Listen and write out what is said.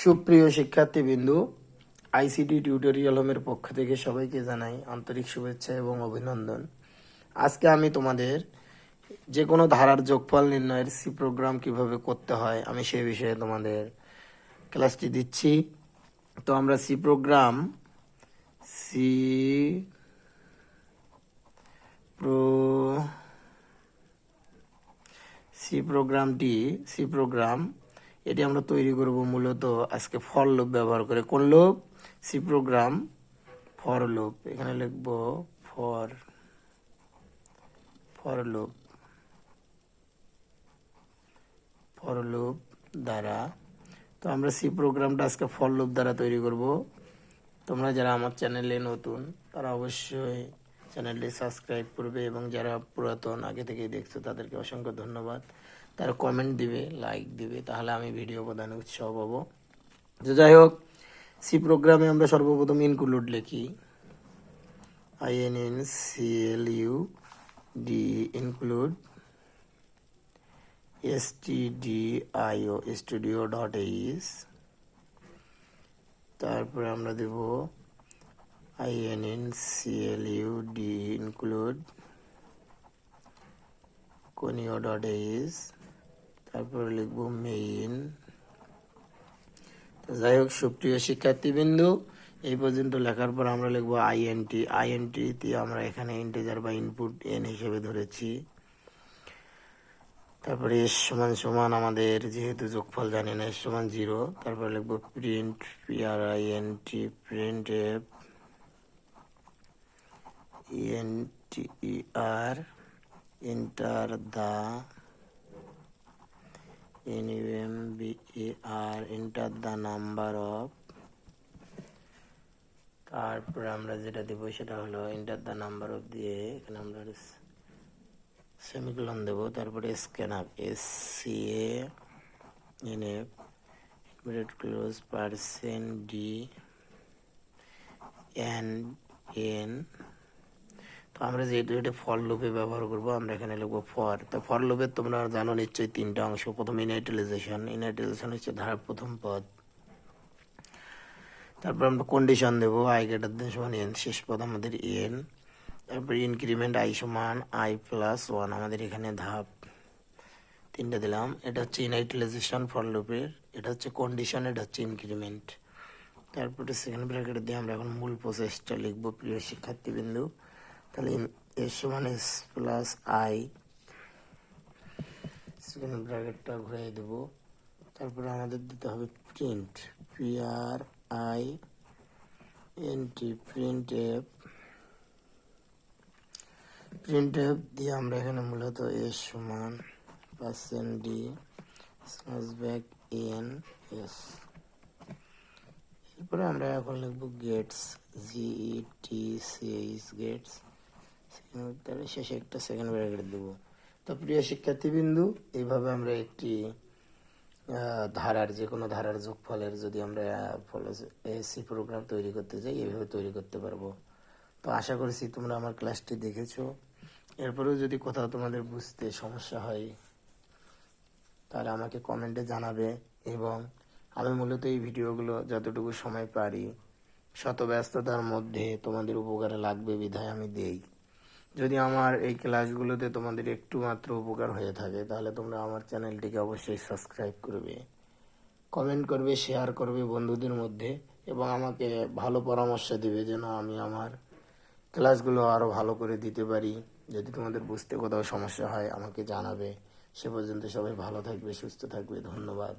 সুপ্রিয় শিক্ষার্থীবৃন্দু, ICT tutorial হোমের পক্ষ থেকে সবাইকে জানাই আন্তরিক শুভেচ্ছা এবং অভিনন্দন। আজকে আমি তোমাদের যে কোনো ধারার যোগফল নির্ণয়ের সি প্রোগ্রাম কিভাবে করতে হয় আমি সেই বিষয়ে তোমাদের ক্লাসটি দিচ্ছি। তো আমরা সি প্রোগ্রাম এটি আমরা তৈরি করব মূলত আজকে ফর লুপ ব্যবহার করে। কোন loop? C program for loop. এখানে লিখব ফর লুপ দ্বারা। তো আমরা সি প্রোগ্রামটা আজকে ফর লুপ দ্বারা তৈরি করব। তোমরা যারা আমার চ্যানেলে নতুন তারা অবশ্যই চ্যানেলটি সাবস্ক্রাইব করবে, এবং যারা পুরাতন আগে থেকেই দেখছো তাদেরকে অসংখ্য ধন্যবাদ। তারা কমেন্ট দিবে, লাইক দিবে, তাহলে আমি ভিডিও প্রদানে উৎসাহ পাবো। তো যাই হোক, সি প্রোগ্রামে আমরা সর্বপ্রথম ইনক্লুড লিখি, INCLUD, ইনক্লুড studio.h। তারপরে আমরা দেব INCLUD, ইনক্লুড conio.h। তারপরে লিখব মেইন। তো যাই হোক, সুপ্রিয় শিক্ষার্থীবৃন্দু, এই পর্যন্ত লেখার পর আমরা লিখব INT আমরা এখানে ইন্টিজার বা ইনপুট n হিসেবে ধরেছি। তারপরে s সমান আমাদের যেহেতু যোগফল জানি না, s সমান 0। তারপরে লিখব print, printf, enter the, enter the number of. তারপরে আমরা যেটা দেবো সেটা হলো এন্টার দা নাম্বার অফ দিয়ে এখানে আমরা সেমিকোলন দেবো। তারপরে স্ক্যানআপ, SCANF, ক্লোজ, %DNN। তো আমরা যেহেতু এটা ফর লুপে ব্যবহার করব, আমরা এখানে লিখবো ফর। তো ফর লুপের তোমরা জানো নিশ্চয়ই তিনটা অংশ। প্রথম ইনিশিয়ালাইজেশন হচ্ছে ধারার প্রথম পদ। তারপর আমরা কন্ডিশন দেবো, i > n, শেষ পদ আমাদের n। তারপর ইনক্রিমেন্ট i সমান i+1, আমাদের এখানে ধাপ তিনটা দিলাম। এটা হচ্ছে ইনিশিয়ালাইজেশন ফর লুপের, এটা হচ্ছে কন্ডিশন, এটা হচ্ছে ইনক্রিমেন্ট। তারপরে সেকেন্ড ব্র্যাকেট দিয়ে আমরা এখন মূল প্রসেসটা লিখবো। প্রিয় শিক্ষার্থীবৃন্দু, তাহলে s সমান s+i, সেকেন্ড ব্র্যাকেটটা ঘুরিয়ে দেবো। তারপরে আমাদের দিতে হবে প্রিন্ট, প্রিন্টএফ দিয়ে আমরা এখানে মূলত s সমান %d/n/s। এরপরে আমরা এখন লিখবো গেটস, গেটস, শেষে একটা সেকেন্ড ব্র্যাকেট দেবো। তো প্রিয় শিক্ষার্থীবৃন্দু, এইভাবে আমরা একটি ধারার যে কোনো ধারার যোগফলের যদি আমরা সি প্রোগ্রাম তৈরি করতে চাই, এইভাবে তৈরি করতে পারবো। তো আশা করছি তোমরা আমার ক্লাসটি দেখেছো। এরপরেও যদি কোথাও তোমাদের বুঝতে সমস্যা হয় তাহলে আমাকে কমেন্টে জানাবে, এবং আমি মূলত এই ভিডিওগুলো যতটুকু সময় পারি শত ব্যস্ততার মধ্যে তোমাদের উপকারে লাগবে বিধায় আমি দেই। যদি আমার এই ক্লাসগুলোতে তোমাদের একটু মাত্র উপকার হয়ে থাকে তাহলে তোমরা আমার চ্যানেলটিকে অবশ্যই সাবস্ক্রাইব করবে, কমেন্ট করবে, শেয়ার করবে বন্ধুদের মধ্যে, এবং আমাকে ভালো পরামর্শ দিবে যেন আমি আমার ক্লাসগুলো আরও ভালো করে দিতে পারি। যদি তোমাদের বুঝতে কোথাও সমস্যা হয় আমাকে জানাবে। সে পর্যন্ত সবাই ভালো থাকবে, সুস্থ থাকবে। ধন্যবাদ।